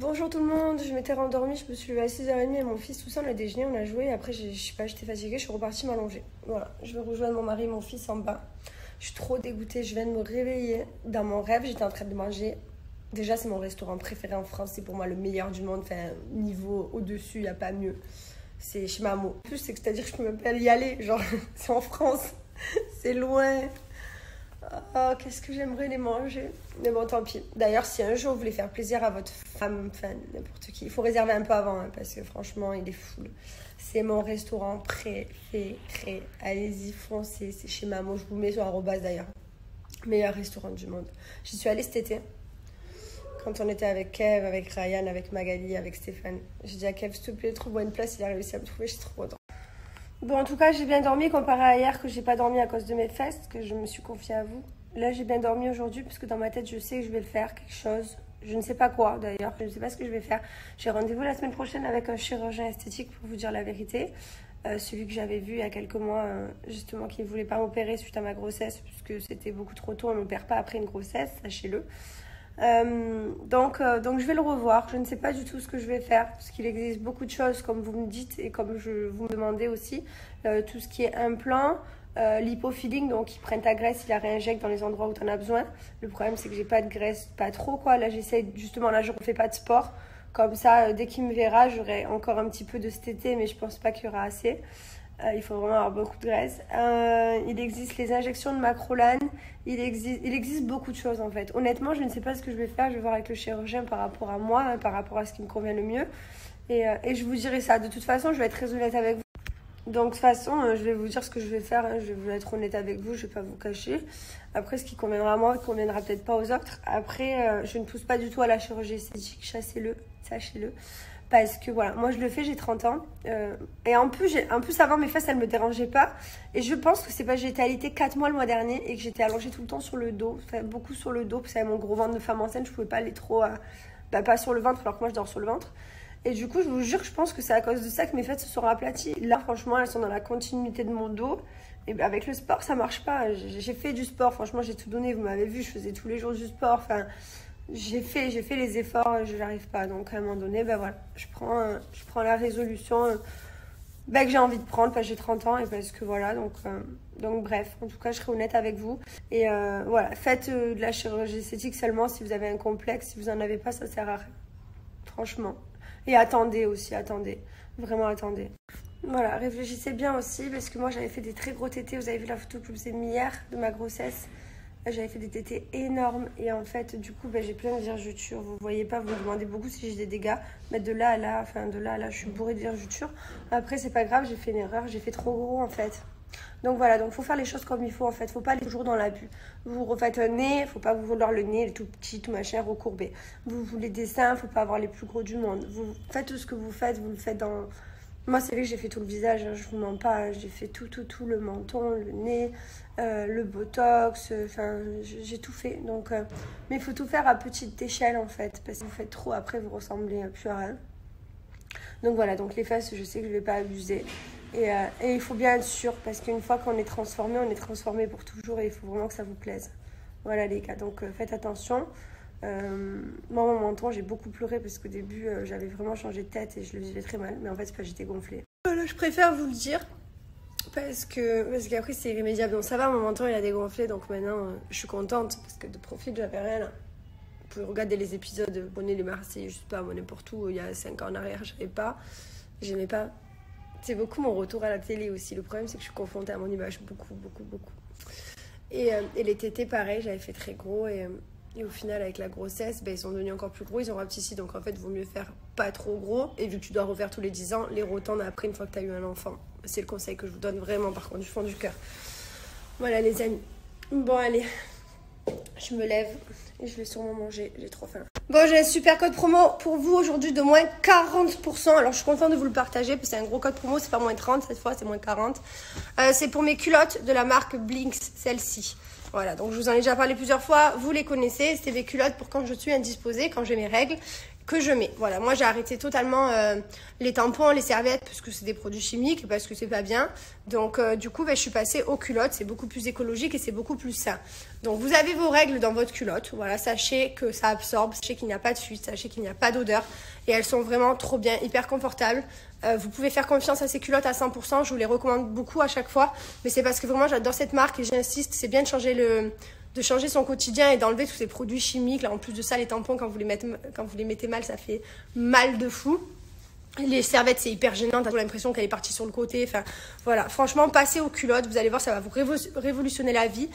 Bonjour tout le monde, je m'étais rendormie, je me suis levée à 6h30 et mon fils, tout ça, on a déjeuné, on a joué, après je sais pas, j'étais fatiguée, je suis repartie m'allonger. Voilà, je vais rejoindre mon mari et mon fils en bas. Je suis trop dégoûtée, je viens de me réveiller. Dans mon rêve, j'étais en train de manger. Déjà, c'est mon restaurant préféré en France, c'est pour moi le meilleur du monde, enfin, niveau au-dessus, il n'y a pas mieux. C'est chez Mamo. En plus, c'est-à-dire que je peux même pas y aller, genre, c'est en France, c'est loin. Oh, qu'est-ce que j'aimerais les manger. Mais bon, tant pis. D'ailleurs, si un jour vous voulez faire plaisir à votre femme, enfin, n'importe qui, il faut réserver un peu avant, hein, parce que franchement, il est full. C'est mon restaurant préféré. Allez-y, foncez, c'est chez Mamo. Je vous mets sur arrobase d'ailleurs. Meilleur restaurant du monde. J'y suis allée cet été. Quand on était avec Kev, avec Ryan, avec Magali, avec Stéphane. J'ai dit à Kev, s'il te plaît, trouve-moi une place. Il a réussi à me trouver, je suis trop contente. Bon, en tout cas, j'ai bien dormi comparé à hier que j'ai pas dormi à cause de mes fesses, que je me suis confiée à vous. Là, j'ai bien dormi aujourd'hui parce que dans ma tête, je sais que je vais le faire, quelque chose. Je ne sais pas quoi d'ailleurs, je ne sais pas ce que je vais faire. J'ai rendez-vous la semaine prochaine avec un chirurgien esthétique pour vous dire la vérité. Celui que j'avais vu il y a quelques mois, justement, qui ne voulait pas m'opérer suite à ma grossesse, puisque c'était beaucoup trop tôt, on ne m'opère pas après une grossesse, sachez-le. Donc je vais le revoir. Je ne sais pas du tout ce que je vais faire parce qu'il existe beaucoup de choses comme vous me dites et comme vous me demandez aussi. Tout ce qui est implant, l'hypofilling, donc ils prennent ta graisse, ils la réinjectent dans les endroits où tu en as besoin. Le problème c'est que j'ai pas de graisse, pas trop quoi. Là j'essaye justement, là je refais pas de sport. Comme ça, dès qu'il me verra, j'aurai encore un petit peu de cet été, mais je pense pas qu'il y aura assez. Il faut vraiment avoir beaucoup de graisse. Il existe les injections de Macrolane. Il existe beaucoup de choses en fait. Honnêtement, je ne sais pas ce que je vais faire. Je vais voir avec le chirurgien par rapport à moi, hein, par rapport à ce qui me convient le mieux. Et je vous dirai ça. De toute façon, je vais être très honnête avec vous. Donc de toute façon, je vais vous dire ce que je vais faire. Hein. Je vais être honnête avec vous. Je ne vais pas vous cacher. Après, ce qui conviendra à moi, ne conviendra peut-être pas aux autres. Après, je ne pousse pas du tout à la chirurgie esthétique. Chassez-le, sachez-le. Parce que voilà, moi je le fais, j'ai 30 ans. Et en plus avant, mes fesses, elles ne me dérangeaient pas. Et je pense que c'est parce que j'ai été allaitée 4 mois le mois dernier et que j'étais allongée tout le temps sur le dos. Enfin, beaucoup sur le dos, parce que avec mon gros ventre de femme enceinte, je ne pouvais pas aller trop, pas sur le ventre, alors que moi je dors sur le ventre. Et du coup, je vous jure, je pense que c'est à cause de ça que mes fesses se sont aplaties. Là, franchement, elles sont dans la continuité de mon dos. Et ben, avec le sport, ça marche pas. J'ai fait du sport, franchement, j'ai tout donné. Vous m'avez vu, je faisais tous les jours du sport. Enfin, j'ai fait les efforts, je n'arrive pas. Donc, à un moment donné, ben voilà, je prends la résolution que j'ai envie de prendre parce que j'ai 30 ans et parce que voilà. Donc, bref, en tout cas, je serai honnête avec vous. Et voilà, faites de la chirurgie esthétique seulement si vous avez un complexe. Si vous n'en avez pas, ça sert à rien. Franchement. Et attendez aussi, attendez. Vraiment attendez. Voilà, réfléchissez bien aussi parce que moi j'avais fait des très gros tétés. Vous avez vu la photo que je vous ai mis hier de ma grossesse. J'avais fait des tétés énormes et en fait du coup j'ai plein de virgutures. Vous voyez pas, vous me demandez beaucoup si j'ai des dégâts. Mais de là à là, je suis bourrée de virgutures. Après c'est pas grave, j'ai fait une erreur, j'ai fait trop gros en fait. Donc voilà, donc faut faire les choses comme il faut en fait, faut pas aller toujours dans l'abus. Vous refaites un nez, faut pas vous vouloir le nez, tout petit, tout machin, recourbé. Vous voulez des seins, faut pas avoir les plus gros du monde. Vous faites tout ce que vous le faites dans... Moi c'est vrai que j'ai fait tout le visage, hein, je vous mens pas, hein, j'ai fait tout, le menton, le nez, le botox, enfin j'ai tout fait. Donc, mais il faut tout faire à petite échelle en fait, parce que vous faites trop, après vous ressemblez plus à rien. Donc voilà, donc les fesses, je sais que je vais pas abuser. Et il faut bien être sûr, parce qu'une fois qu'on est transformé pour toujours et il faut vraiment que ça vous plaise. Voilà les gars, donc faites attention. Moi, mon menton, j'ai beaucoup pleuré parce qu'au début, j'avais vraiment changé de tête et je le vivais très mal. Mais en fait, c'est pas que j'étais gonflée. Voilà, je préfère vous le dire parce qu'après, c'est irrémédiable. Donc ça va, mon menton, il a dégonflé. Donc maintenant, je suis contente parce que de profil, j'avais rien là. Vous pouvez regarder les épisodes, bonnet les Marseillais, je sais pas, moi n'importe où, il y a 5 ans en arrière, j'aimais pas. C'est beaucoup mon retour à la télé aussi. Le problème, c'est que je suis confrontée à mon image beaucoup. Et les tétés, pareil, j'avais fait très gros et au final, avec la grossesse, ils sont devenus encore plus gros, ils ont rapetissé. Donc en fait, il vaut mieux faire pas trop gros. Et vu que tu dois refaire tous les 10 ans, les retendre après une fois que tu as eu un enfant. C'est le conseil que je vous donne vraiment, par contre, du fond du cœur. Voilà les amis. Bon, allez, je me lève et je vais sûrement manger, j'ai trop faim. Bon, j'ai un super code promo pour vous aujourd'hui de moins 40%. Alors, je suis contente de vous le partager parce que c'est un gros code promo, c'est pas moins 30, cette fois, c'est moins 40. C'est pour mes culottes de la marque Blinks, celle-ci. Voilà, donc je vous en ai déjà parlé plusieurs fois, vous les connaissez. C'est mes culottes pour quand je suis indisposée, quand j'ai mes règles. que je mets. Voilà, moi j'ai arrêté totalement les tampons, les serviettes parce que c'est des produits chimiques et parce que c'est pas bien. Donc du coup, je suis passée aux culottes. C'est beaucoup plus écologique et c'est beaucoup plus sain. Donc vous avez vos règles dans votre culotte. Voilà, sachez que ça absorbe, sachez qu'il n'y a pas de fuite, sachez qu'il n'y a pas d'odeur et elles sont vraiment trop bien, hyper confortables. Vous pouvez faire confiance à ces culottes à 100%. Je vous les recommande beaucoup à chaque fois, mais c'est parce que vraiment j'adore cette marque et j'insiste. C'est bien de changer son quotidien et d'enlever tous ces produits chimiques. Là, en plus de ça, les tampons, quand vous les mettez mal, ça fait mal de fou. Les serviettes, c'est hyper gênant. T'as l'impression qu'elle est partie sur le côté. Enfin, voilà. Franchement, passez aux culottes. Vous allez voir, ça va vous révolutionner la vie.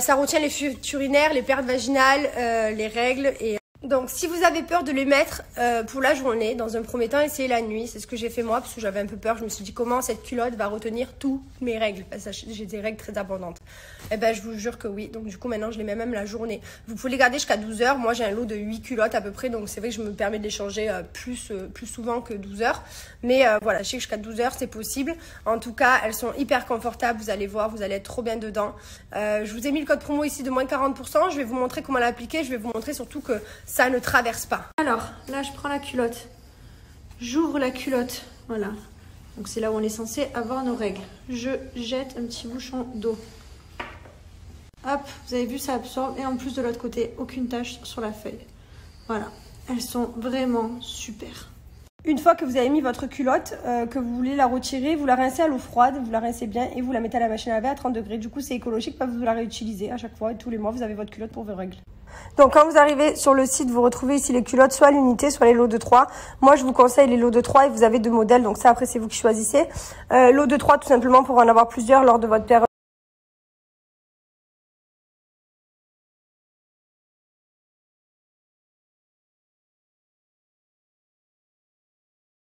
Ça retient les fuites urinaires, les pertes vaginales, les règles et... Donc, si vous avez peur de les mettre pour la journée, dans un premier temps, essayez la nuit. C'est ce que j'ai fait moi, parce que j'avais un peu peur. Je me suis dit, comment cette culotte va retenir toutes mes règles? Parce que j'ai des règles très abondantes. Eh ben, je vous jure que oui. Donc, du coup, maintenant, je les mets même la journée. Vous pouvez les garder jusqu'à 12 heures. Moi, j'ai un lot de 8 culottes à peu près. Donc, c'est vrai que je me permets de les changer plus souvent que 12 heures. Mais voilà, je sais que jusqu'à 12 heures, c'est possible. En tout cas, elles sont hyper confortables. Vous allez voir, vous allez être trop bien dedans. Je vous ai mis le code promo ici de moins 40%. Je vais vous montrer comment l'appliquer. Je vais vous montrer surtout que ça ne traverse pas. Alors, là, je prends la culotte. J'ouvre la culotte. Voilà. Donc, c'est là où on est censé avoir nos règles. Je jette un petit bouchon d'eau. Hop, vous avez vu, ça absorbe. Et en plus, de l'autre côté, aucune tache sur la feuille. Voilà. Elles sont vraiment super. Une fois que vous avez mis votre culotte, que vous voulez la retirer, vous la rincez à l'eau froide, vous la rincez bien et vous la mettez à la machine à laver à 30 degrés. Du coup, c'est écologique, pas vous la réutilisez à chaque fois. Et tous les mois, vous avez votre culotte pour vos règles. Donc, quand vous arrivez sur le site, vous retrouvez ici les culottes, soit l'unité, soit les lots de 3. Moi, je vous conseille les lots de 3 et vous avez 2 modèles. Donc, ça, après, c'est vous qui choisissez. Lot de 3, tout simplement, pour en avoir plusieurs lors de votre période.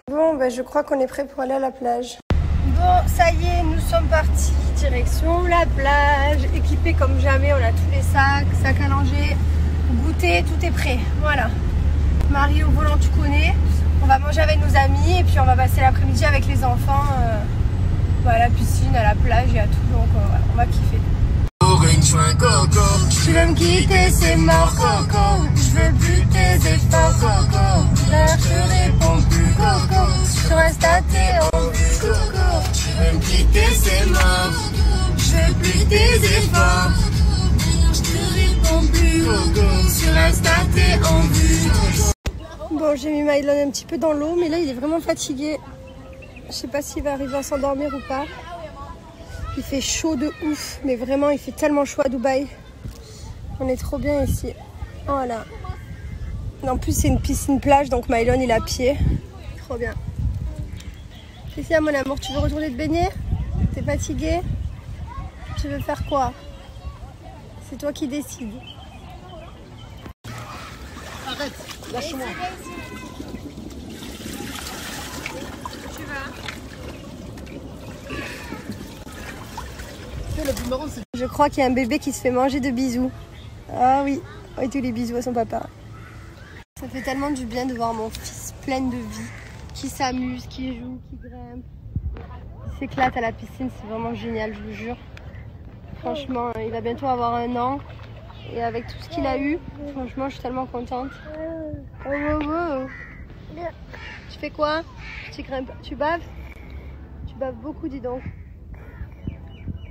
Bon, ben, je crois qu'on est prêt pour aller à la plage. Bon, ça y est, nous sommes partis. Direction la plage. Équipés comme jamais, on a tous les sacs à langer, goûter, tout est prêt. Voilà. Marie au volant, tu connais. On va manger avec nos amis et puis on va passer l'après-midi avec les enfants à la piscine, à la plage et à tout. Donc voilà, on va kiffer. Tu veux me quitter, c'est mort, coco. Je veux plus tes efforts, coco. Là, je réponds plus, coco. Sur Insta, t'es en vue, coco. Tu veux me quitter, c'est mort. Je veux plus tes efforts. Je te réponds plus, coco. Sur Insta, t'es en vue. Bon, j'ai mis Mylon un petit peu dans l'eau, mais là, il est vraiment fatigué. Je sais pas s'il va arriver à s'endormir ou pas. Il fait chaud de ouf, mais vraiment, il fait tellement chaud à Dubaï. On est trop bien ici. Voilà. En plus, c'est une piscine plage, donc Mylon, il est à pied. Trop bien. Qu'est-ce qu'il y a, mon amour? Tu veux retourner te baigner? T'es fatigué? Tu veux faire quoi? C'est toi qui décides. Arrête, lâche-moi. Tu vas? Le plus marrant, c'est... Je crois qu'il y a un bébé qui se fait manger de bisous. Ah oui, oui, tous les bisous à son papa. Ça fait tellement du bien de voir mon fils plein de vie, qui s'amuse, qui joue, qui grimpe. Il s'éclate à la piscine, c'est vraiment génial, je vous jure. Franchement, il va bientôt avoir 1 an. Et avec tout ce qu'il a eu, franchement, je suis tellement contente. Oh, oh, oh. Tu fais quoi? Tu grimpes? Tu baves? Tu baves beaucoup, dis donc.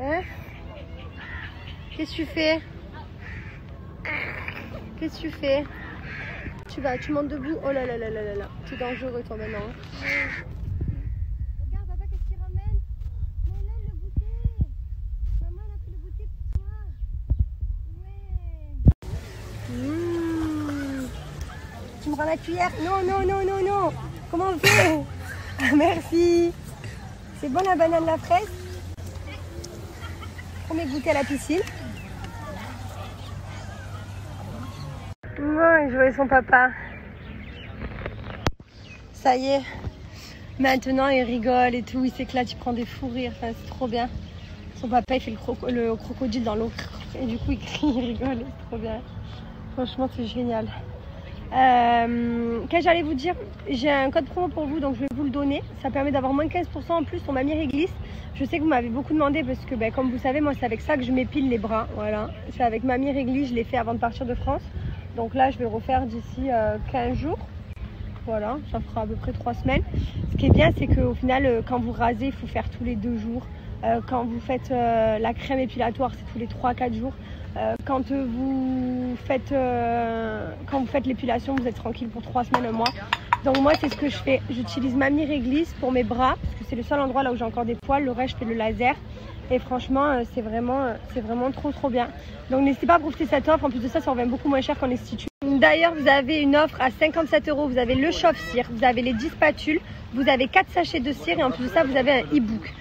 Hein? Qu'est-ce que tu fais? Qu'est-ce que tu fais? Tu montes debout? Oh là là là là là là. C'est dangereux toi maintenant. Regarde papa, qu'est-ce qu'il ramène? Maëlène, le goûter. Maman elle a pris le goûter pour toi. Ouais. Tu me rends la cuillère? Non, non, non, non, non. Comment on fait? Merci. C'est bon la banane, la fraise? Premier goûter à la piscine. Bon, il jouait son papa. Ça y est. Maintenant, il rigole et tout. Il s'éclate, il prend des fous rires. Enfin, c'est trop bien. Son papa, il fait le crocodile dans l'eau. Et du coup, il crie, il rigole. C'est trop bien. Franchement, c'est génial. Qu'est-ce que j'allais vous dire? J'ai un code promo pour vous, donc je vais vous le donner. Ça permet d'avoir moins 15% en plus sur Mamie Réglisse. Je sais que vous m'avez beaucoup demandé parce que, comme vous savez, moi c'est avec ça que je m'épile les bras. Voilà, c'est avec Mamie Réglisse, je l'ai fait avant de partir de France. Donc là, je vais le refaire d'ici 15 jours. voilà, ça fera à peu près 3 semaines. Ce qui est bien, c'est qu'au final, quand vous rasez, il faut faire tous les 2 jours. Quand vous faites la crème épilatoire, c'est tous les 3-4 jours. Quand vous faites l'épilation, vous êtes tranquille pour 3 semaines, un mois. Donc moi, c'est ce que je fais. J'utilise Mamie Réglisse pour mes bras, parce que c'est le seul endroit là où j'ai encore des poils. Le reste, je fais le laser. Et franchement, c'est vraiment trop bien. Donc n'hésitez pas à profiter de cette offre. En plus de ça, ça revient beaucoup moins cher qu'en institut. D'ailleurs, vous avez une offre à 57 €. Vous avez le chauffe-cire, vous avez les 10 spatules, vous avez 4 sachets de cire et en plus de ça, vous avez un e-book.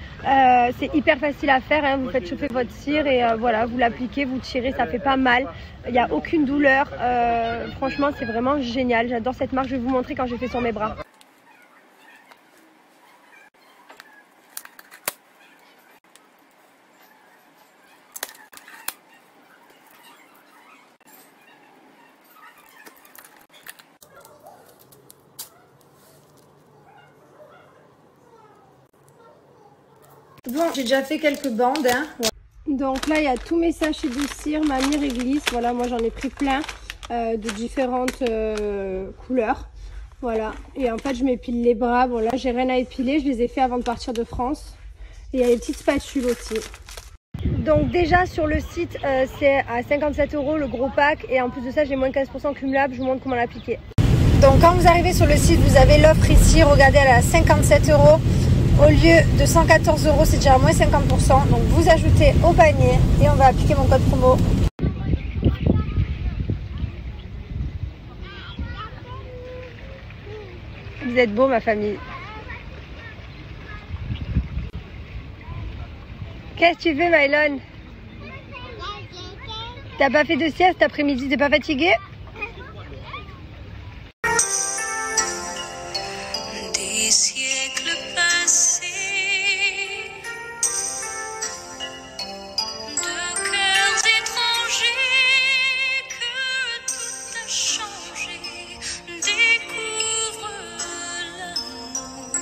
C'est hyper facile à faire, hein. Vous faites chauffer votre cire et voilà, vous l'appliquez, vous tirez, ça fait pas mal. Il n'y a aucune douleur. Franchement, c'est vraiment génial. J'adore cette marque. Je vais vous montrer quand j'ai fait sur mes bras. Bon, j'ai déjà fait quelques bandes. Hein. Donc là, il y a tous mes sachets de cire, Mamie Réglisse. Voilà, moi j'en ai pris plein de différentes couleurs. Voilà, et en fait, je m'épile les bras. Bon, là, j'ai rien à épiler. Je les ai fait avant de partir de France. Et il y a les petites spatules aussi. Donc déjà, sur le site, c'est à 57 € le gros pack. Et en plus de ça, j'ai moins 15% cumulable. Je vous montre comment l'appliquer. Donc quand vous arrivez sur le site, vous avez l'offre ici. Regardez, elle est à 57 €. Au lieu de 114 €, c'est déjà à moins 50%. Donc vous ajoutez au panier et on va appliquer mon code promo. Vous êtes beaux, ma famille. Qu'est-ce que tu fais, Mylon? T'as pas fait de sieste cet après-midi? T'es pas fatigué? Des siècles passés, de cœurs étrangers, que tout a changé, découvre l'amour.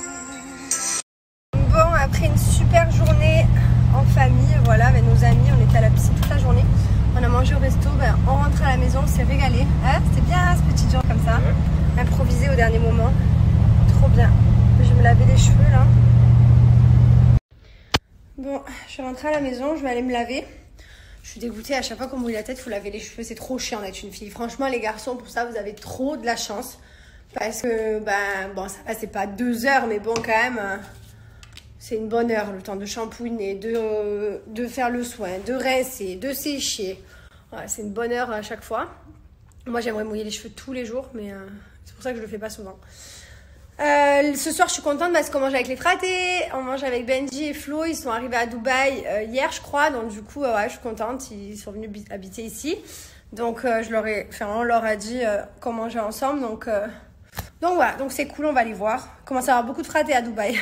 Bon, après une super journée en famille, voilà, avec nos amis, on était à la piscine toute la journée. On a mangé au resto, on rentre à la maison, on s'est régalé. Hein, c'était bien ce petit jour comme ça, improvisé au dernier moment. Trop bien. Je vais me laver les cheveux là. Bon, je suis rentrée à la maison, je vais aller me laver. Je suis dégoûtée, à chaque fois qu'on mouille la tête, il faut laver les cheveux. C'est trop chiant d'être une fille. Franchement, les garçons, pour ça, vous avez trop de la chance. Parce que, bon, ça va, c'est pas 2 heures, mais bon, quand même, c'est une bonne heure. Le temps de shampooiner, de faire le soin, de rincer, de sécher. Voilà, c'est une bonne heure à chaque fois. Moi, j'aimerais mouiller les cheveux tous les jours, mais c'est pour ça que je le fais pas souvent. Ce soir, je suis contente parce qu'on mange avec les fratés, on mange avec Benji et Flo. Ils sont arrivés à Dubaï hier, je crois. Donc, du coup, ouais, je suis contente. Ils sont venus habiter ici. Donc, on leur a dit qu'on mangeait ensemble. Donc voilà, donc c'est cool, on va les voir. Il commence à y avoir beaucoup de fratés à Dubaï.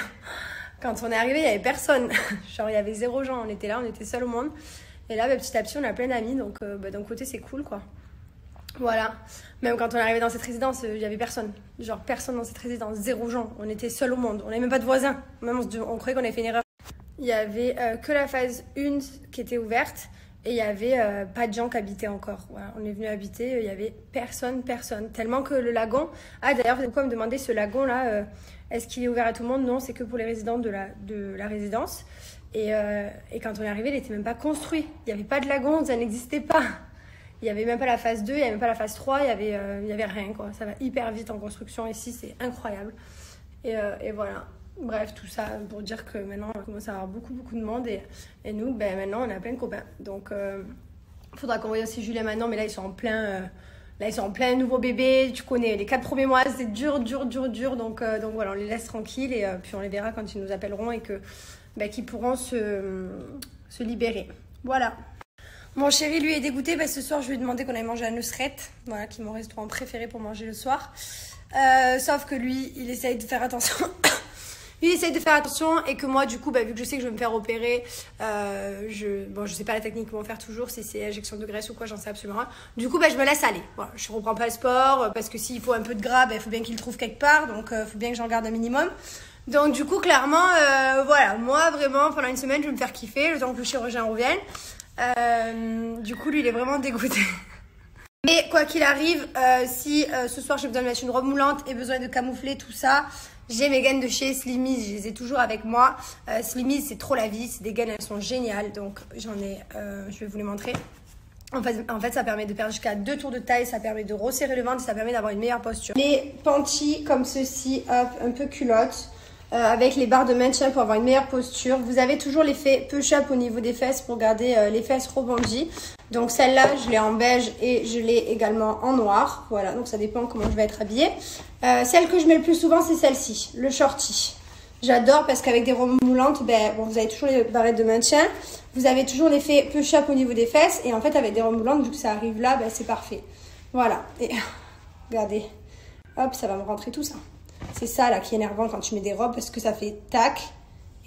Quand on est arrivé, il n'y avait personne. Genre, il y avait 0 gens. On était là, on était seuls au monde. Et là, petit à petit, on a plein d'amis. Donc, d'un côté, c'est cool, quoi. Voilà, même quand on est arrivé dans cette résidence, il n'y avait personne. Genre personne dans cette résidence, 0 gens. On était seuls au monde, on n'avait même pas de voisins. Même on croyait qu'on avait fait une erreur. Il y avait que la phase 1 qui était ouverte et il n'y avait pas de gens qui habitaient encore. Voilà, on est venu habiter, il n'y avait personne. Tellement que le lagon... Ah d'ailleurs, pourquoi me demander ce lagon-là, est-ce qu'il est ouvert à tout le monde? Non, c'est que pour les résidents de la résidence. Et quand on est arrivé, il n'était même pas construit. Il n'y avait pas de lagon, ça n'existait pas. Il n'y avait même pas la phase 2, il n'y avait même pas la phase 3, il y avait rien, quoi. Ça va hyper vite en construction ici, c'est incroyable. Et voilà. Bref, tout ça pour dire que maintenant, on commence à avoir beaucoup de monde. Et nous, maintenant, on a plein de copains. Donc, il faudra qu'on voie aussi Julien maintenant, mais là, ils sont en plein nouveau bébé. Tu connais, les 4 premiers mois, c'est dur. Donc voilà, on les laisse tranquilles et puis on les verra quand ils nous appelleront et qu'ils pourront se libérer. Voilà. Mon chéri, lui, est dégoûté parce que ce soir, je lui ai demandé qu'on aille manger à Nusret, voilà, qui est mon restaurant préféré pour manger le soir. Sauf que lui, il essaye de faire attention. Et que moi, du coup, vu que je sais que je vais me faire opérer, je sais pas la technique qu'ils vont faire toujours, si c'est injection de graisse ou quoi, j'en sais absolument rien. Du coup, je me laisse aller. Voilà, je reprends pas le sport parce que s'il faut un peu de gras, il faut bien qu'il le trouve quelque part. Donc, il faut bien que j'en garde un minimum. Donc, du coup, clairement, voilà, moi, vraiment, pendant une semaine, je vais me faire kiffer le temps que le chirurgien revienne. Du coup, lui, il est vraiment dégoûté. Mais quoi qu'il arrive, si ce soir j'ai besoin de mettre une robe moulante et besoin de camoufler tout ça, j'ai mes gaines de chez Slimmies, je les ai toujours avec moi. Slimmies, c'est trop la vie, c'est des gaines, elles sont géniales. Donc j'en ai, je vais vous les montrer. En fait, ça permet de perdre jusqu'à 2 tours de taille, ça permet de resserrer le ventre et ça permet d'avoir une meilleure posture. Les panties comme ceci, hop, un peu culotte, avec les barres de maintien pour avoir une meilleure posture. Vous avez toujours l'effet push-up au niveau des fesses pour garder les fesses rebondies. Donc celle-là, je l'ai en beige et je l'ai également en noir. Voilà, donc ça dépend comment je vais être habillée. Celle que je mets le plus souvent, c'est celle-ci, le shorty. J'adore parce qu'avec des robes moulantes, bon, vous avez toujours les barrettes de maintien. Vous avez toujours l'effet push-up au niveau des fesses. Et en fait, avec des robes moulantes, vu que ça arrive là, c'est parfait. Voilà. Et regardez. Hop, ça va me rentrer tout ça. C'est ça là qui est énervant quand tu mets des robes parce que ça fait tac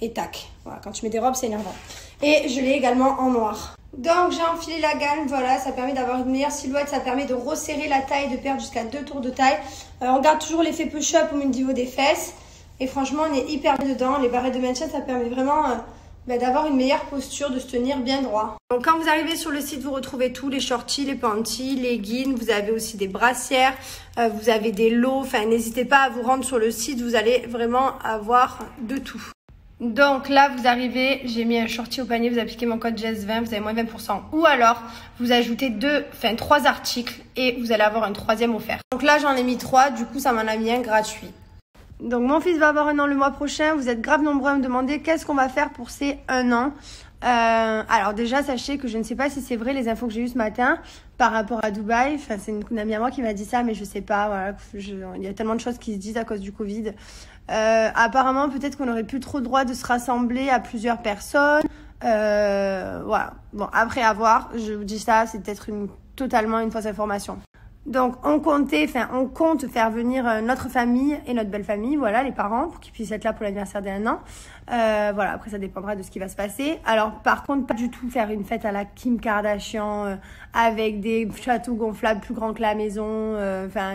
et tac. Voilà, quand tu mets des robes, c'est énervant. Et je l'ai également en noir. Donc j'ai enfilé la gamme, voilà, ça permet d'avoir une meilleure silhouette, ça permet de resserrer la taille, de perdre jusqu'à 2 tours de taille. On garde toujours l'effet push-up au niveau des fesses. Et franchement, on est hyper bien dedans. Les barrettes de maintien, ça permet vraiment d'avoir une meilleure posture, de se tenir bien droit. Donc quand vous arrivez sur le site, vous retrouvez tous les shorties, les panties, les leggings. Vous avez aussi des brassières, vous avez des lots. Enfin, n'hésitez pas à vous rendre sur le site, vous allez vraiment avoir de tout. Donc là, vous arrivez, j'ai mis un shorty au panier, vous appliquez mon code JES20, vous avez moins 20%. Ou alors, vous ajoutez 3 articles et vous allez avoir un 3e offert. Donc là, j'en ai mis 3, du coup, ça m'en a mis un gratuit. Donc mon fils va avoir 1 an le mois prochain. Vous êtes grave nombreux à me demander qu'est-ce qu'on va faire pour ces 1 an. Alors déjà, sachez que je ne sais pas si c'est vrai les infos que j'ai eues ce matin par rapport à Dubaï. Enfin, c'est une amie à moi qui m'a dit ça, mais je sais pas. Voilà, il y a tellement de choses qui se disent à cause du Covid. Apparemment, peut-être qu'on n'aurait plus trop le droit de se rassembler à plusieurs personnes. Voilà. Bon, après à voir. Je vous dis ça, c'est peut-être totalement une fausse information. Donc on compte faire venir notre famille et notre belle famille, voilà, les parents, pour qu'ils puissent être là pour l'anniversaire des 1 an. Voilà, après ça dépendra de ce qui va se passer. Alors par contre, pas du tout faire une fête à la Kim Kardashian avec des châteaux gonflables plus grands que la maison,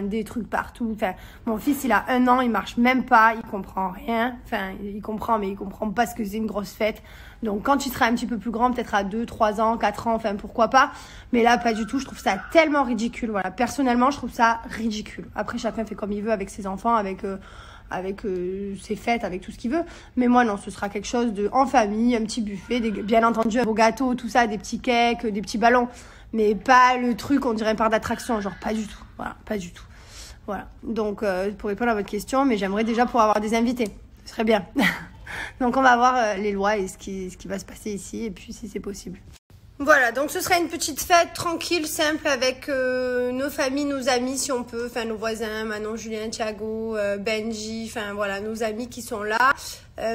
des trucs partout. Enfin, mon fils il a 1 an, il marche même pas, il comprend rien. Enfin, il comprend, mais il comprend pas ce que c'est une grosse fête. Donc quand tu seras un petit peu plus grand, peut-être à 2, 3 ans, 4 ans, enfin pourquoi pas. Mais là, pas du tout, je trouve ça tellement ridicule. Voilà, personnellement, je trouve ça ridicule. Après, chacun fait comme il veut avec ses enfants, avec ses fêtes, avec tout ce qu'il veut. Mais moi, non, ce sera quelque chose en famille, un petit buffet, bien entendu, un beau gâteau, tout ça, des petits cakes, des petits ballons. Mais pas le truc, on dirait un parc d'attraction, genre pas du tout. Voilà, pas du tout. Voilà, donc pour répondre à votre question, mais j'aimerais déjà pouvoir avoir des invités. Ce serait bien. Donc on va voir les lois et ce qui va se passer ici, et puis si c'est possible. Voilà, donc ce sera une petite fête tranquille, simple, avec nos familles, nos amis si on peut, enfin nos voisins, Manon, Julien, Thiago, Benji, enfin voilà, nos amis qui sont là.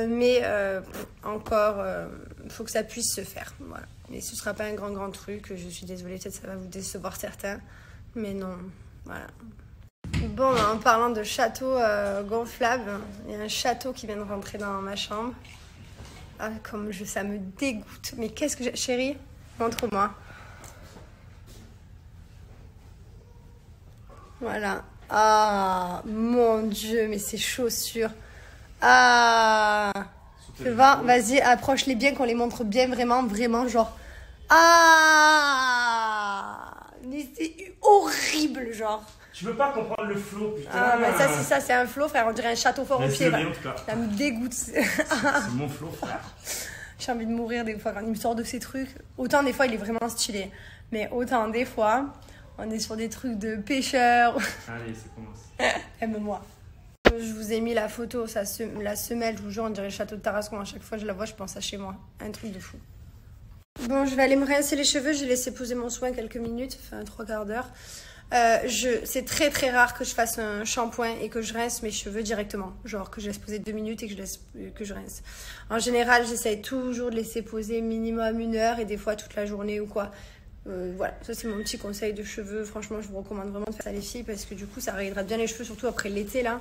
Mais encore, faut que ça puisse se faire, voilà. Mais ce sera pas un grand truc, je suis désolée, peut-être ça va vous décevoir certains, mais non, voilà. Bon, en parlant de château gonflable, il y a un château qui vient de rentrer dans ma chambre. Ah, ça me dégoûte. Mais qu'est-ce que j'ai... Chérie, montre-moi. Voilà. Ah, mon Dieu, mais ces chaussures. Ah. Fais voir, vas-y, approche-les bien, qu'on les montre bien, vraiment, genre... Ah. Mais c'est horrible, genre. Tu veux pas comprendre le flow, putain. Ah, bah ça, c'est un flow, frère. On dirait un château fort au pied. Ça me dégoûte. C'est mon flow, frère. J'ai envie de mourir des fois quand il me sort de ces trucs. Autant des fois, il est vraiment stylé. Mais autant des fois, on est sur des trucs de pêcheurs. Allez, ça commence. Aime-moi. Je vous ai mis la photo, la semelle, je vous jure, on dirait le château de Tarascon. À chaque fois que je la vois, je pense à chez moi. Un truc de fou. Bon, je vais aller me rincer les cheveux. J'ai laissé poser mon soin quelques minutes, enfin 3/4 d'heure. C'est très rare que je fasse un shampoing et que je rince mes cheveux directement. Genre que je laisse poser 2 minutes et que je rince. En général, j'essaye toujours de laisser poser minimum 1 heure et des fois toute la journée ou quoi. Voilà, ça c'est mon petit conseil de cheveux. Franchement, je vous recommande vraiment de faire ça les filles parce que du coup, ça réhydrate bien les cheveux, surtout après l'été là.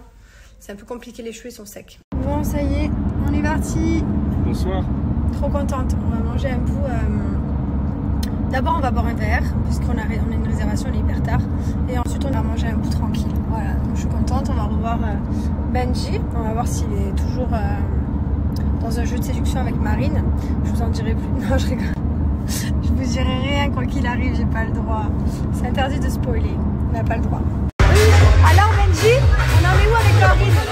C'est un peu compliqué, les cheveux ils sont secs. Bon, ça y est, on est parti. Bonsoir. Trop contente. On va manger un bout. D'abord, on va boire un verre, puisqu'on a une réservation, elle est hyper tard. Et ensuite, on va manger un bout tranquille. Voilà, donc je suis contente. On va revoir Benji. On va voir s'il est toujours dans un jeu de séduction avec Marine. Je vous en dirai plus. Non, je rigole. Je vous dirai rien quoi qu'il arrive, j'ai pas le droit. C'est interdit de spoiler, on n'a pas le droit. Alors Benji, on en est où avec Laurine?